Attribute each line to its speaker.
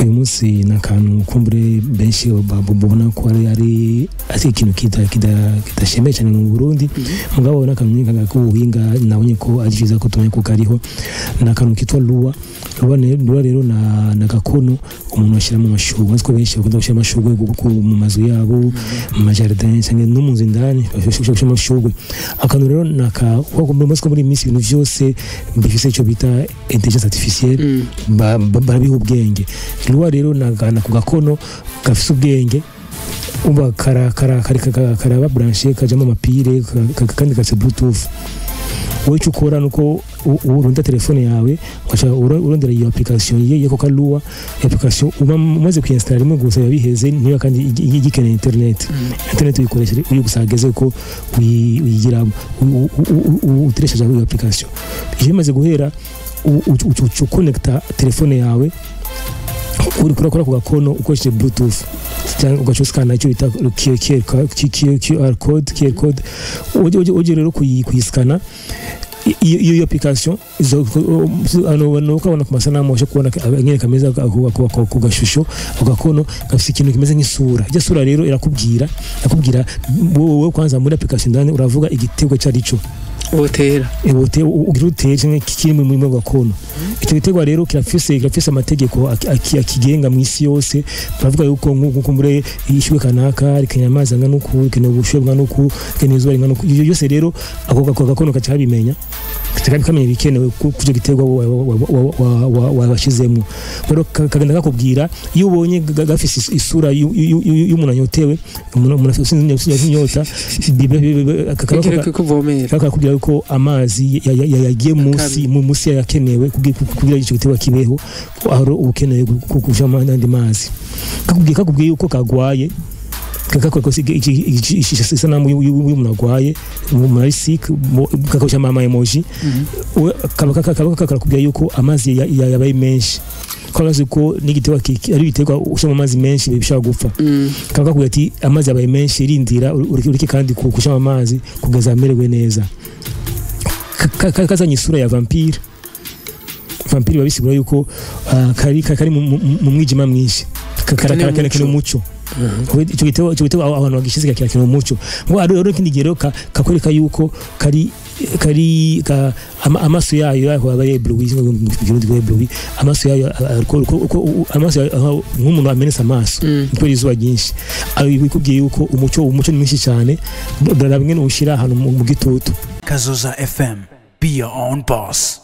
Speaker 1: uyu munsi nakantu kumbure benshi babona ko ari ikintu kidashemeye cyane mu Burundi mugabo nakamwe k'ubuhinga nabonye ko ari byiza ko tumenya ko kariho nakantu kitwa luwa rero na gakono umuntu ashira mu mashurwe nsko benshi bakunda gushira amashurwe mu mazu yabo mu majardin cyangwa no mu zindani bashobora gushira amashurwe akantu rero naka ko muri minsi ibintu byose bifise icyo bita intelligence artificielle barabiha ubwenge luwa rero nagana ku gakono gafise ubwenge uba karaba branché kajamo amapire kandi gafise bluetooth wowe ukora nuko urunda telefone yawe urondera iyo application ye ko kaluwa application umaze kuinstalla rimwe gusa yabiheze niyo kandi igikeneye internet uyikoresha uyu gusageze ko uyigira uteresha iyo application iyo imaze guhera uconnecta telefone yawe uri kurakora ku gakono ukoresheje bluetooth cyangwa ugacuskana icyo bita QR code uje rero kuyiskana iyo application ukabona ku masanamu washe kubona nyine kameza ku gashusho ugakono gafite ikintu kimeze nk'isura iyo sura rero irakubwira wowe kwanza muri application ndani uravuga igitego cyarico ugira utere kiri mu gakono icyo gitego rero kirafise amategeko akigenga mu isi yose bavuga yuko nk'uko muri yishyuwe kanaka rikenya amazi angana uku rikeneye ubushuhe bwa nuku rikeneye izuba ringana uku iyo yose rero ako gakono kacabimenya kamenya bikenewe kujya gitego wabashizemo rero kagenda kakubwira iyo ubonye gafise isura y'umuntu anyotewe umuntu afite inyota kakakubwira ko amazi yagiye munsi yakenewe kugira icyo gitego kibeho aho ukeneye kujama n'andi mazi kakubwiye yuko kagwaye kakakose isanamu y'umuntu agwaye muri sick kakosha ama emoji kakakubwira yuko amazi yabaye menshi kwanaze ko n'igitego ari bitego ushama amazi menshi bishaka gupfa kakakubwira ati amazi yabaye menshi irindira ureke kandi kushama amazi kugeza amerewe neza kazanye isura ya vampire babisigura yuko kari mu mwijima mwinshi karakana umuco icyo gitego abantu bagishize kakira umuco ngo ari kindi gero kakwereka yuko kari amaso yayo abaye blue amaso yayo nk'umuntu amenesa amaso niko izuba ryinshi bikubwiye yuko umuco ni mwinshi cyane darabwe no ushira ahantu mu gitutu
Speaker 2: Kazoza FM, be your own boss.